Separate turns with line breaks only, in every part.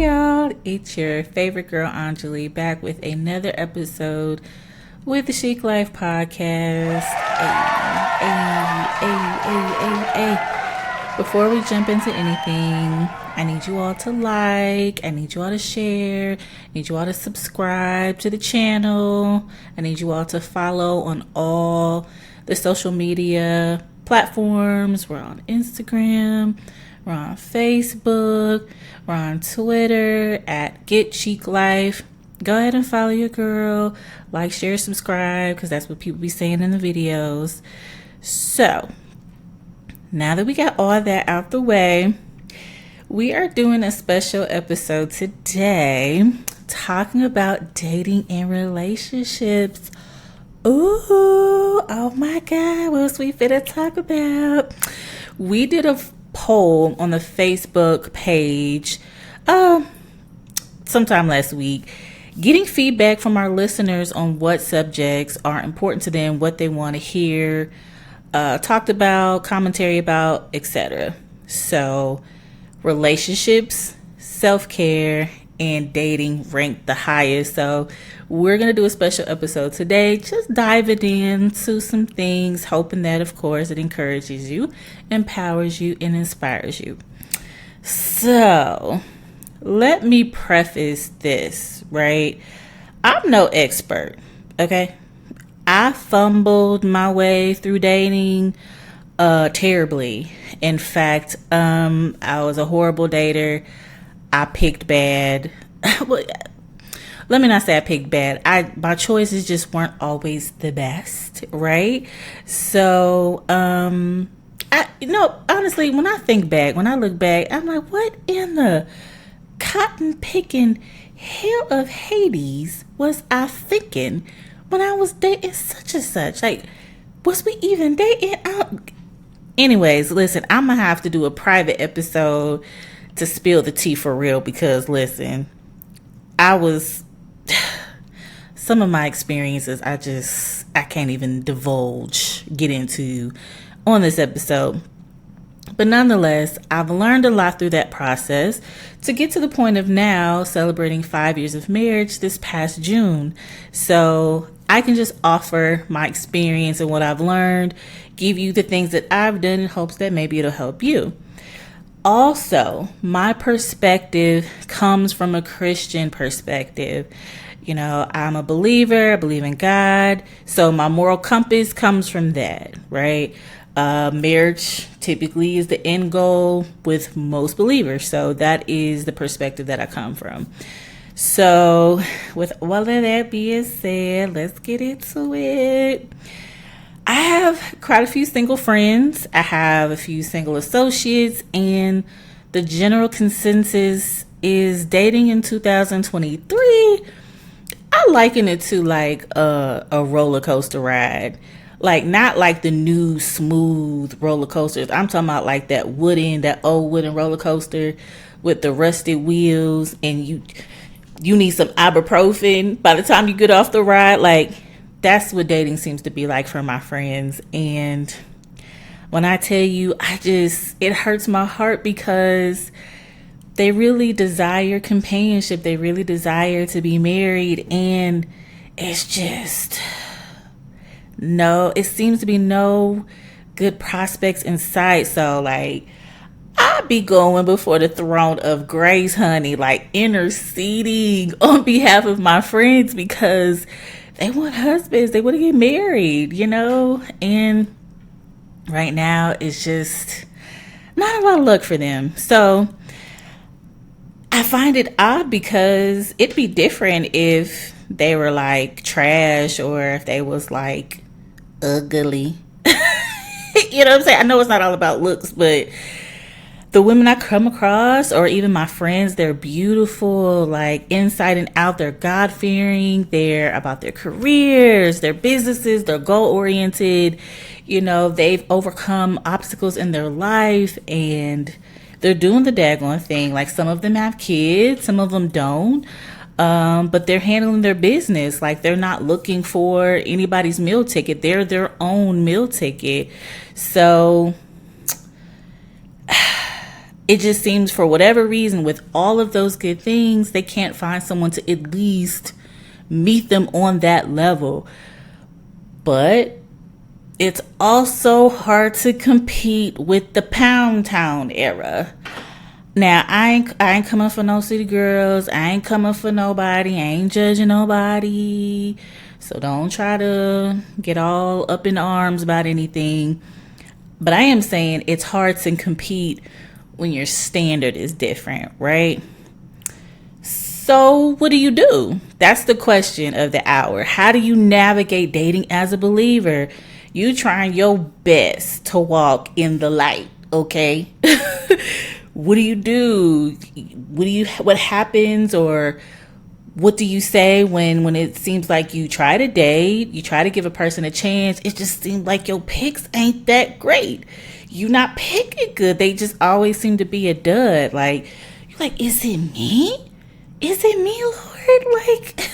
y'all, it's your favorite girl Anjali back with another episode with the Chic Life podcast. Hey. Before we jump into anything, I need you all to like, I need you all to share, I need you all to subscribe to the channel, I need you all to follow on all the social media platforms. We're on Instagram, we're on Facebook, we're on Twitter at Get Chic Life. Go ahead and follow your girl, like, share, subscribe, because that's what people be saying in the videos. So, now that we got all that out the way, we are doing a special episode today talking about dating and relationships. Ooh, oh my God, what's we finna talk about? We did a poll on the Facebook page sometime last week, getting feedback from our listeners on what subjects are important to them, what they want to hear talked about, commentary about, etc. So relationships, self-care, and dating ranked the highest. So we're going to do a special episode today, just diving into some things, hoping that, of course, it encourages you, empowers you, and inspires you. So let me preface this, right? I'm no expert, okay? I fumbled my way through dating terribly. In fact, I was a horrible dater. I picked bad. Well, let me not say I picked bad. My choices just weren't always the best, right? So, honestly, when I look back, I'm like, what in the cotton picking hell of Hades was I thinking when I was dating such and such? Like, was we even dating? Anyways, listen, I'm gonna have to do a private episode to spill the tea for real, because listen, some of my experiences I can't even get into on this episode. But nonetheless, I've learned a lot through that process to get to the point of now celebrating 5 years of marriage this past June. So I can just offer my experience and what I've learned, give you the things that I've done in hopes that maybe it'll help you. Also, my perspective comes from a Christian perspective. You know, I'm a believer, I believe in God, so my moral compass comes from that, right? Marriage typically is the end goal with most believers, so that is the perspective that I come from. So, with all of that being said, let's get into it. I have quite a few single friends. I have a few single associates, and the general consensus is dating in 2023. I liken it to like a roller coaster ride. Like, not like the new smooth roller coasters. I'm talking about like that old wooden roller coaster with the rusted wheels, and you need some ibuprofen by the time you get off the ride. Like, that's what dating seems to be like for my friends. And when I tell you, it hurts my heart, because they really desire companionship. They really desire to be married. And it's just, it seems to be no good prospects in sight. So, like, I be going before the throne of grace, honey, like interceding on behalf of my friends, because they want husbands. They want to get married, and right now it's just not a lot of luck for them. So I find it odd, because it'd be different if they were like trash, or if they was like ugly. You know what I'm saying? I know it's not all about looks, but the women I come across, or even my friends, they're beautiful, like inside and out. They're God-fearing. They're about their careers, their businesses. They're goal-oriented. They've overcome obstacles in their life, and they're doing the daggone thing. Like, some of them have kids, some of them don't. But they're handling their business. Like, they're not looking for anybody's meal ticket. They're their own meal ticket. So It just seems for whatever reason, with all of those good things, they can't find someone to at least meet them on that level. But it's also hard to compete with the Pound Town era. Now, I ain't coming for no city girls. I ain't coming for nobody. I ain't judging nobody. So don't try to get all up in arms about anything. But I am saying it's hard to compete when your standard is different, right? So what do? That's the question of the hour. How do you navigate dating as a believer? You trying your best to walk in the light, okay? What do? What happens, or what do you say when it seems like you try to date, you try to give a person a chance, it just seems like your picks ain't that great. You not picking good. They just always seem to be a dud. Like, you're like, is it me? Is it me, Lord? Like,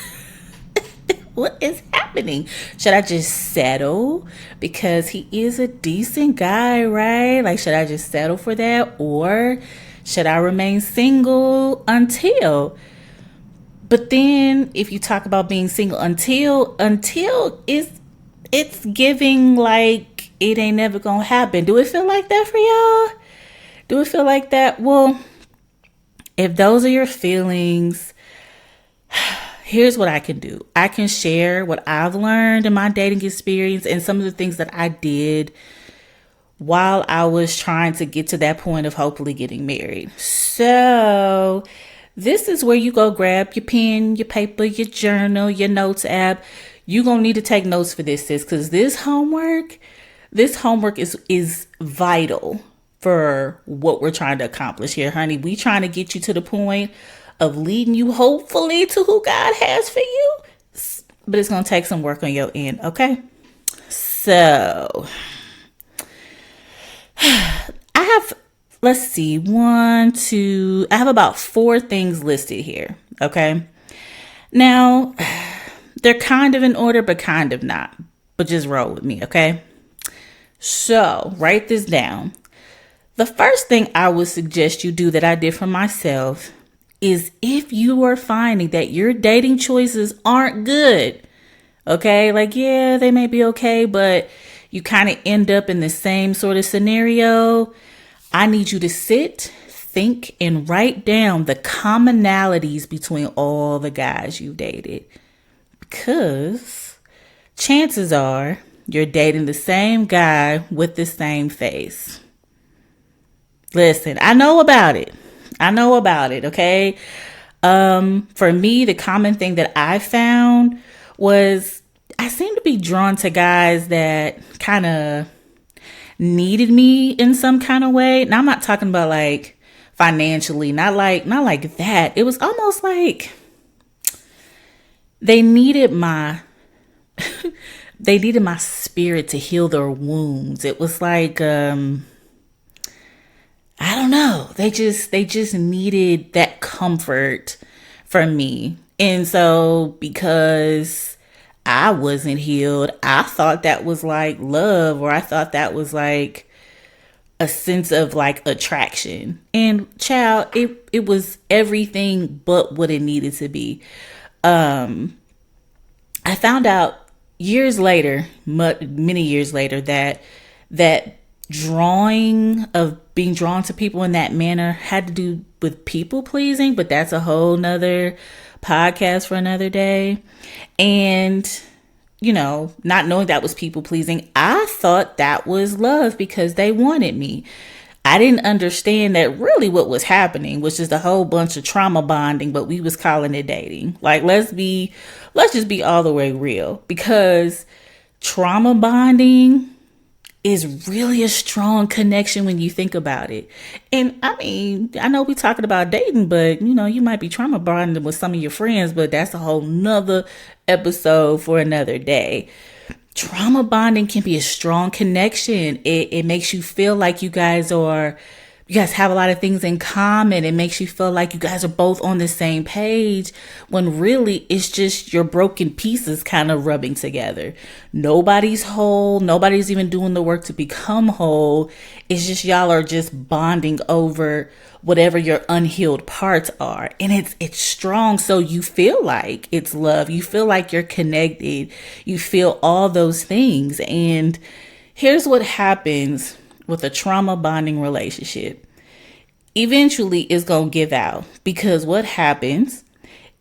what is happening? Should I just settle because he is a decent guy, right? Like, should I just settle for that? Or should I remain single until? But then if you talk about being single until it's giving like it ain't never gonna happen. Do it feel like that for y'all? Do it feel like that? Well, if those are your feelings, here's what I can do. I can share what I've learned in my dating experience and some of the things that I did while I was trying to get to that point of hopefully getting married. So this is where you go grab your pen, your paper, your journal, your notes app. You're going to need to take notes for this, sis, because this homework is vital for what we're trying to accomplish here, honey. We trying to get you to the point of leading you hopefully to who God has for you. But it's going to take some work on your end, okay? So I have, let's see, I have about 4 things listed here, okay? Now, they're kind of in order, but kind of not. But just roll with me, okay? So, write this down. The first thing I would suggest you do that I did for myself is if you are finding that your dating choices aren't good, okay? Like, yeah, they may be okay, but you kind of end up in the same sort of scenario. I need you to sit, think, and write down the commonalities between all the guys you've dated. Because chances are you're dating the same guy with the same face. Listen, I know about it, okay? For me, the common thing that I found was I seem to be drawn to guys that kind of needed me in some kind of way. And I'm not talking about like financially, not like that. It was almost like they needed my spirit to heal their wounds. It was like I don't know. They just needed that comfort from me. And so because I wasn't healed, I thought that was like love, or I thought that was like a sense of like attraction. And child, it was everything but what it needed to be. I found out years later, many years later, that being drawn to people in that manner had to do with people pleasing, but that's a whole nother podcast for another day. And, not knowing that was people pleasing, I thought that was love because they wanted me. I didn't understand that really what was happening was just a whole bunch of trauma bonding, but we was calling it dating. Like, let's just be all the way real, because trauma bonding is really a strong connection when you think about it. And I mean, I know we talking about dating, but you might be trauma bonding with some of your friends, but that's a whole nother episode for another day. Trauma bonding can be a strong connection. It makes you feel like you guys are You guys have a lot of things in common. It makes you feel like you guys are both on the same page when really it's just your broken pieces kind of rubbing together. Nobody's whole. Nobody's even doing the work to become whole. It's just y'all are just bonding over whatever your unhealed parts are. And it's strong. So you feel like it's love. You feel like you're connected. You feel all those things. And here's what happens with a trauma bonding relationship. Eventually it's going to give out, because what happens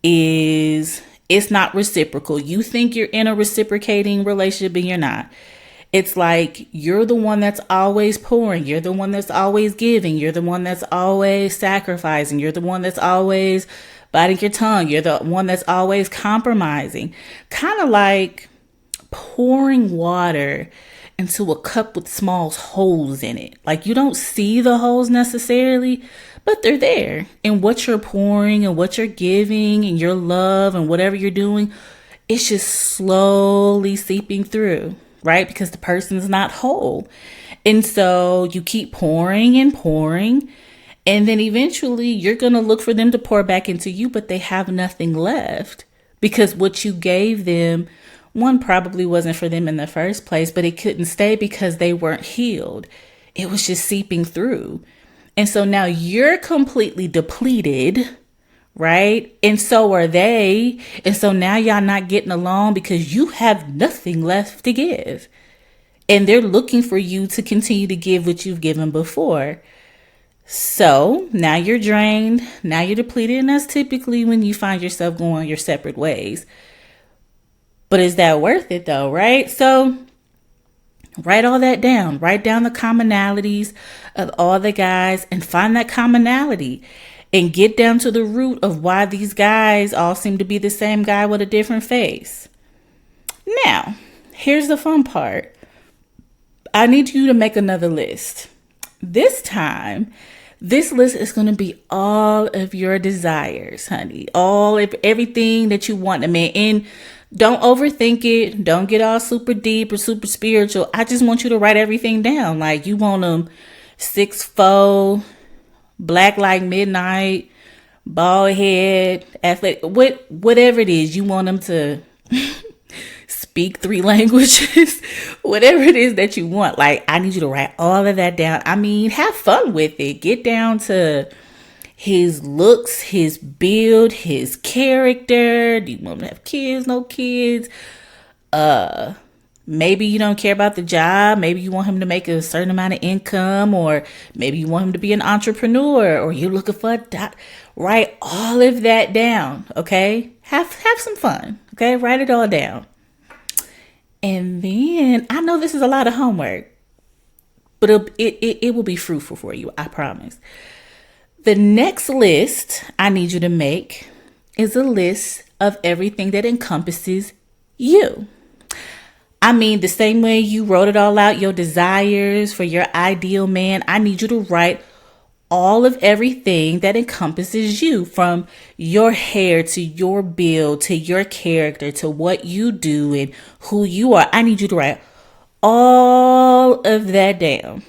is it's not reciprocal. You think you're in a reciprocating relationship and you're not. It's like you're the one that's always pouring. You're the one that's always giving. You're the one that's always sacrificing. You're the one that's always biting your tongue. You're the one that's always compromising. Kind of like pouring water into a cup with small holes in it. Like you don't see the holes necessarily, but they're there. And what you're pouring and what you're giving and your love and whatever you're doing, it's just slowly seeping through, right? Because the person's not whole. And so you keep pouring and pouring. And then eventually you're going to look for them to pour back into you, but they have nothing left because what you gave them, one, probably wasn't for them in the first place, but it couldn't stay because they weren't healed. It was just seeping through. And so now you're completely depleted, right? And so are they. And so now y'all not getting along because you have nothing left to give. And they're looking for you to continue to give what you've given before. So now you're drained. Now you're depleted. And that's typically when you find yourself going your separate ways. But is that worth it though, right? So write all that down. Write down the commonalities of all the guys and find that commonality and get down to the root of why these guys all seem to be the same guy with a different face. Now, here's the fun part. I need you to make another list. This time, this list is going to be all of your desires, honey. All of everything that you want in a man. And don't overthink it. Don't get all super deep or super spiritual. I just want you to write everything down. Like you want them 6'4", black like midnight, bald head, athletic, whatever it is. You want them to speak 3 languages, whatever it is that you want. Like I need you to write all of that down. I mean, have fun with it. Get down to his looks, his build, his character. Do you want him to have kids? No kids? Maybe you don't care about the job. Maybe you want him to make a certain amount of income, or maybe you want him to be an entrepreneur, or you're looking for write all of that down. Okay. Have some fun. Okay. Write it all down. And then I know this is a lot of homework, but it will be fruitful for you. I promise. The next list I need you to make is a list of everything that encompasses you. I mean, the same way you wrote it all out, your desires for your ideal man, I need you to write all of everything that encompasses you, from your hair to your build to your character to what you do and who you are. I need you to write all of that down.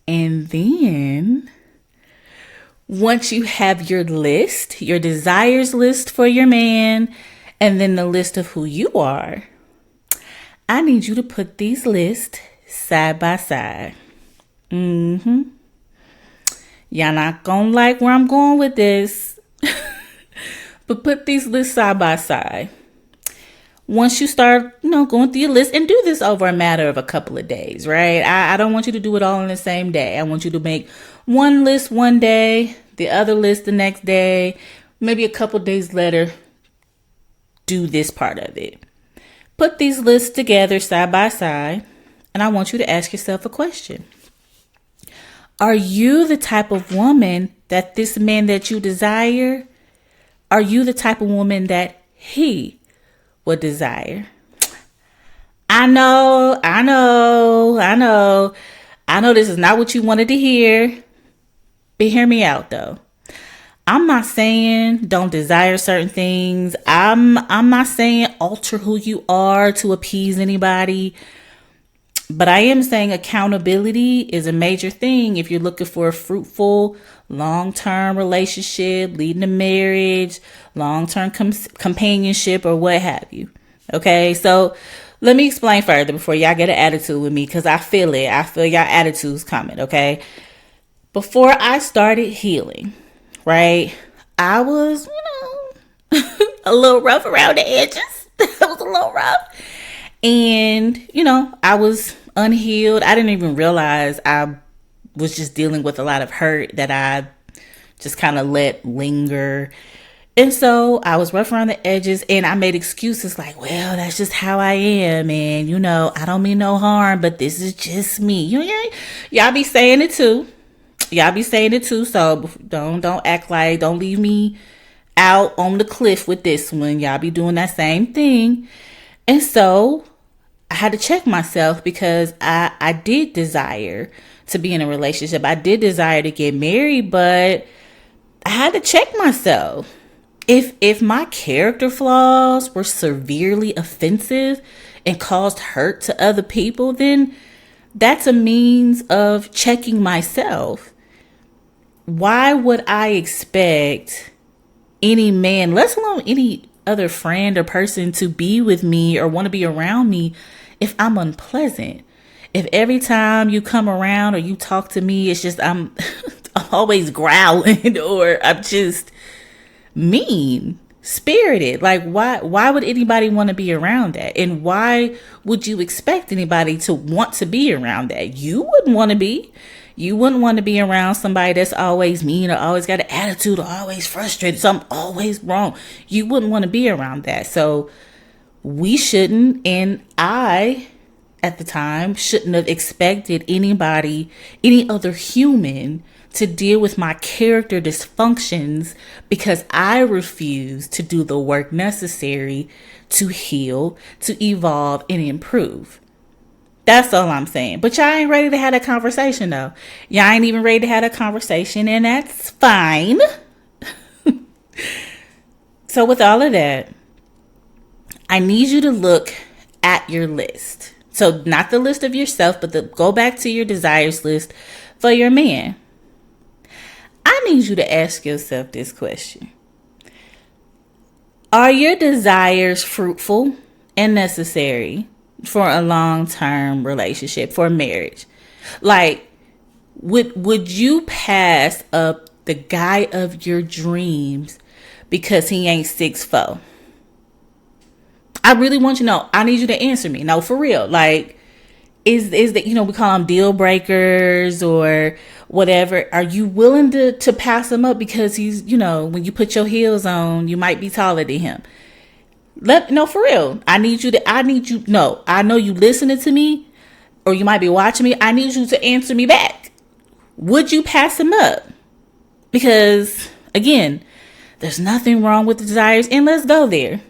And then once you have your list, your desires list for your man, and then the list of who you are, I need you to put these lists side by side. Y'all not gonna like where I'm going with this, but put these lists side by side. Once you start, going through your list, and do this over a matter of a couple of days, right? I don't want you to do it all in the same day. I want you to make one list one day, the other list the next day, maybe a couple days later, do this part of it. Put these lists together side by side, and I want you to ask yourself a question. Are you the type of woman that this man that you desire, are you the type of woman that he would desire? I know this is not what you wanted to hear, but hear me out though. I'm not saying don't desire certain things. I'm not saying alter who you are to appease anybody. But I am saying accountability is a major thing if you're looking for a fruitful, long-term relationship, leading to marriage, long-term companionship, or what have you. Okay, so let me explain further before y'all get an attitude with me, because I feel it. I feel y'all attitudes coming, okay? Before I started healing, right, I was, a little rough around the edges. I was a little rough. And, I was unhealed. I didn't even realize I was just dealing with a lot of hurt that I just kind of let linger. And so I was rough around the edges, and I made excuses like, well, that's just how I am. And, I don't mean no harm, but this is just me. Y'all be saying it too. So don't act like, don't leave me out on the cliff with this one. Y'all be doing that same thing. And so I had to check myself, because I did desire to be in a relationship. I did desire to get married, but I had to check myself. If my character flaws were severely offensive and caused hurt to other people, then that's a means of checking myself. Why would I expect any man, let alone any other friend or person, to be with me or want to be around me if I'm unpleasant? If every time you come around or you talk to me, it's just I'm always growling, or I'm just mean spirited. Like, why would anybody want to be around that? And why would you expect anybody to want to be around that? You wouldn't want to be around somebody that's always mean, or always got an attitude, or always frustrated, so I'm always wrong. You wouldn't want to be around that. So we shouldn't, and I at the time shouldn't have expected anybody, any other human, to deal with my character dysfunctions, because I refuse to do the work necessary to heal, to evolve, and improve. That's all I'm saying. But y'all ain't ready to have that conversation, though. Y'all ain't even ready to have that conversation, and that's fine. So with all of that, I need you to look at your list. So not the list of yourself, but go back to your desires list for your man. I need you to ask yourself this question. Are your desires fruitful and necessary for a long-term relationship, for marriage? Like, would you pass up the guy of your dreams because he ain't 6'4"? I really want you to know. I need you to answer me. No, for real. Like, is that, we call them deal breakers or whatever. Are you willing to pass him up because he's, when you put your heels on, you might be taller than him? No, for real. I know you listening to me, or you might be watching me. I need you to answer me back. Would you pass him up? Because again, there's nothing wrong with the desires. And let's go there.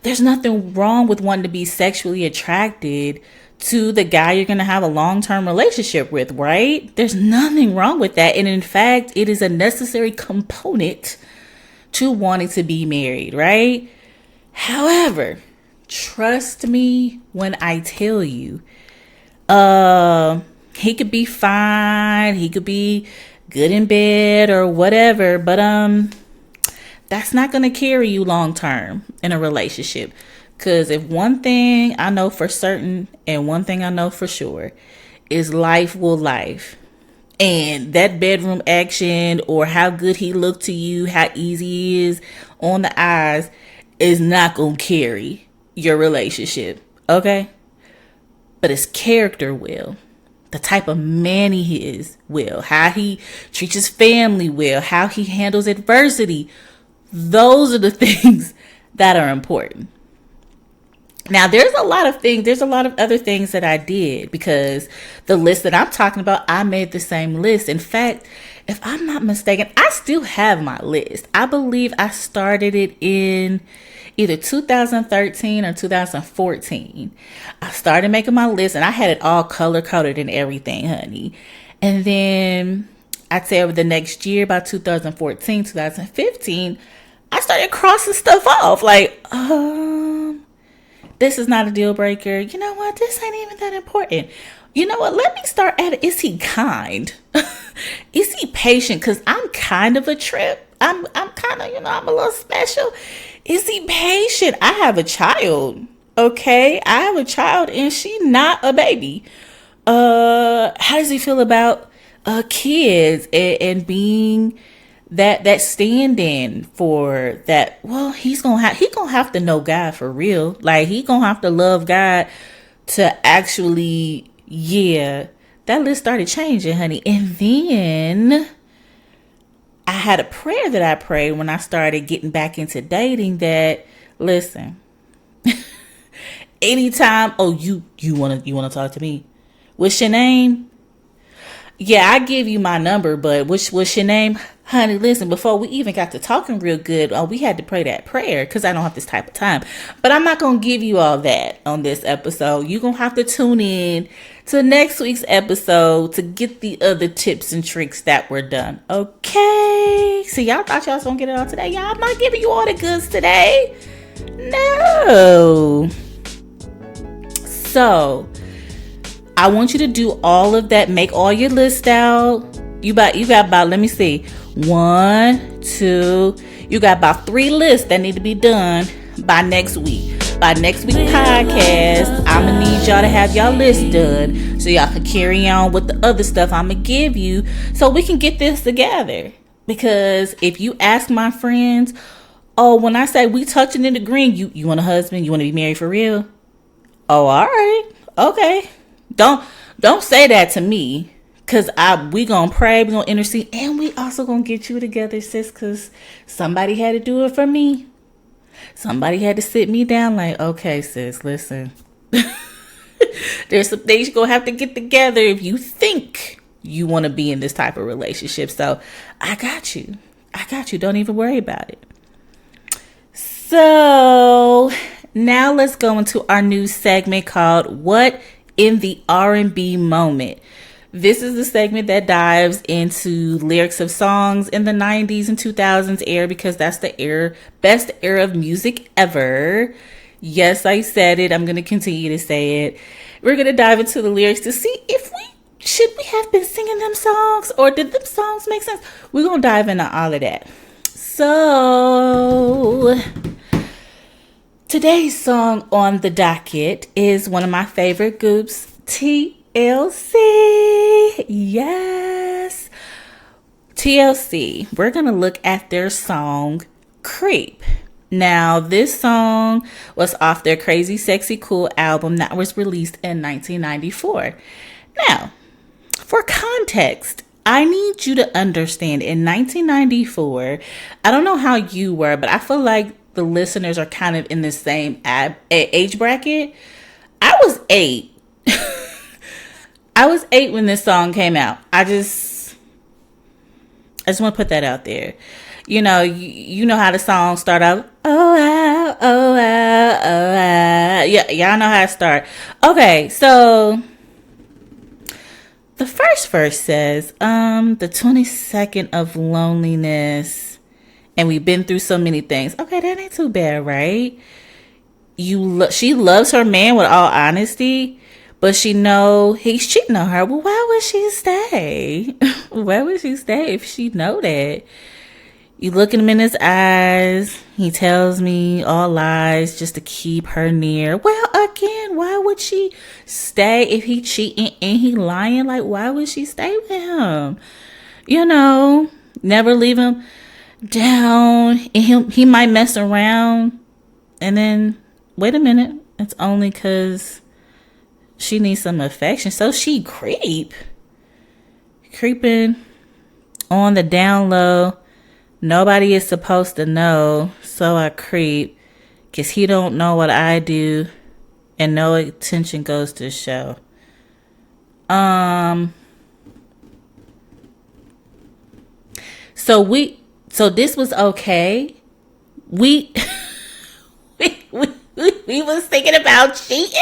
There's nothing wrong with wanting to be sexually attracted to the guy you're going to have a long-term relationship with, right? There's nothing wrong with that. And in fact, it is a necessary component to wanting to be married, right? However, trust me when I tell you, he could be fine, he could be good in bed or whatever, but that's not going to carry you long term in a relationship. Because if one thing I know for certain and one thing I know for sure is life will life. And that bedroom action or how good he looked to you, how easy he is on the eyes is not going to carry your relationship. Okay? But his character will. The type of man he is will. How he treats his family will. How he handles adversity. Those are the things that are important. Now, there's a lot of other things that I did, because the list that I'm talking about, I made the same list. In fact, if I'm not mistaken, I still have my list. I believe I started it in either 2013 or 2014. I started making my list, and I had it all color-coded and everything, honey. And then I'd say over the next year, about 2014, 2015, I started crossing stuff off. Like, This is not a deal breaker. You know what? This ain't even that important. You know what? Let me start at it. Is he kind? Is he patient? Because I'm kind of a trip. I'm kind of, I'm a little special. Is he patient? I have a child. Okay? I have a child and she not a baby. How does he feel about kids and being that stand-in for that? Well, he gonna have to know God for real. Like, he gonna have to love God to actually, yeah. That list started changing, honey. And then I had a prayer that I prayed when I started getting back into dating that, listen, anytime, oh, you wanna talk to me? What's your name? Yeah, I give you my number, but what's your name? Honey, listen, before we even got to talking real good, we had to pray that prayer because I don't have this type of time. But I'm not going to give you all that on this episode. You're going to have to tune in to next week's episode to get the other tips and tricks that were done. Okay? So y'all thought y'all was going to get it all today? Y'all, I'm not giving you all the goods today. No. So I want you to do all of that. Make all your lists out. You got about, let me see, 1, 2. You got about 3 lists that need to be done by next week. By next week's podcast, I'm gonna need y'all to have y'all list done so y'all can carry on with the other stuff I'm gonna give you so we can get this together. Because if you ask my friends, oh, when I say we touching in the green, you want a husband? You want to be married for real? Oh, all right, okay. Don't say that to me, cause we gonna pray, we gonna intercede, and we also gonna get you together, sis. Cause somebody had to do it for me. Somebody had to sit me down, like, okay, sis, listen. There's some things you're gonna have to get together if you think you want to be in this type of relationship. So I got you. Don't even worry about it. So now let's go into our new segment called What in the R&B Moment. This is the segment that dives into lyrics of songs in the 90s and 2000s era, because that's the best era of music ever. Yes, I said it. I'm going to continue to say it. We're going to dive into the lyrics to see if should we have been singing them songs, or did them songs make sense? We're going to dive into all of that. So today's song on the docket is one of my favorite groups, TLC. Yes. TLC. We're going to look at their song, Creep. Now, this song was off their Crazy Sexy Cool album that was released in 1994. Now, for context, I need you to understand, in 1994, I don't know how you were, but I feel like the listeners are kind of in the same age bracket. I was 8. I was 8 when this song came out. I just want to put that out there. You know how the song start out. Oh, ah, oh, ah, oh, ah. Yeah, y'all know how it start. Okay, so the first verse says, the 22nd of loneliness, and we've been through so many things. Okay, that ain't too bad, right? She loves her man with all honesty, but she know he's cheating on her. Well, why would she stay? Why would she stay if she know that? You look at him in his eyes. He tells me all lies just to keep her near. Well, again, why would she stay if he cheating and he lying? Like, why would she stay with him? Never leave him down. And he might mess around. And then, wait a minute. It's only because she needs some affection. So she creeping on the down low. Nobody is supposed to know, so I creep, because he don't know what I do, and no attention goes to show. So this was okay. We was thinking about cheating.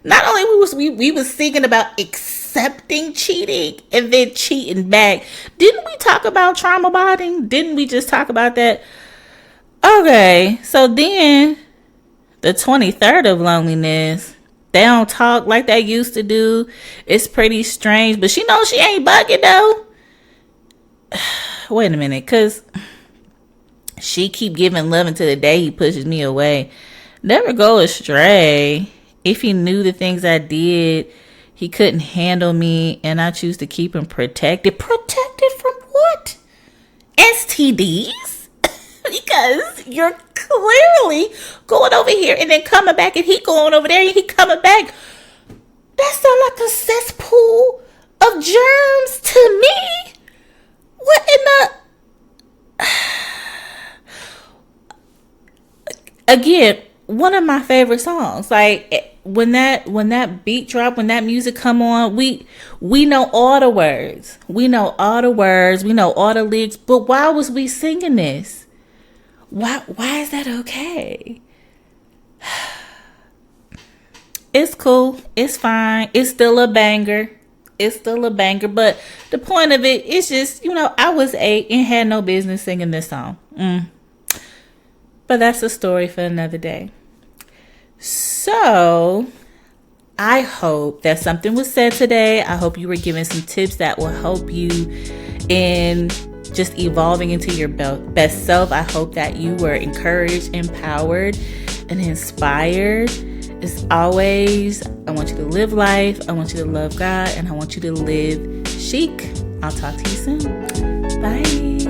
Not only we was thinking about accepting cheating and then cheating back. Didn't we talk about trauma bonding? Didn't we just talk about that? Okay, so then The 23rd of loneliness. They don't talk like they used to do. It's pretty strange, but she knows she ain't bugging though. Wait a minute, cause she keep giving love until the day he pushes me away. Never go astray. If he knew the things I did, he couldn't handle me, and I choose to keep him protected. Protected from what? STDs? Because you're clearly going over here and then coming back, and he going over there and he coming back. That sounds like a cesspool of germs to me. What in the... Again, one of my favorite songs. Like when that beat drop, when that music come on, we know all the words. We know all the words. We know all the lyrics. But why was we singing this? Why is that okay? It's cool. It's fine. It's still a banger. But the point of it is just, I was 8 and had no business singing this song. But that's a story for another day. So I hope that something was said today. I hope you were given some tips that will help you in just evolving into your best self. I hope that you were encouraged, empowered, and inspired. As always, I want you to live life. I want you to love God, and I want you to live chic. I'll talk to you soon. Bye.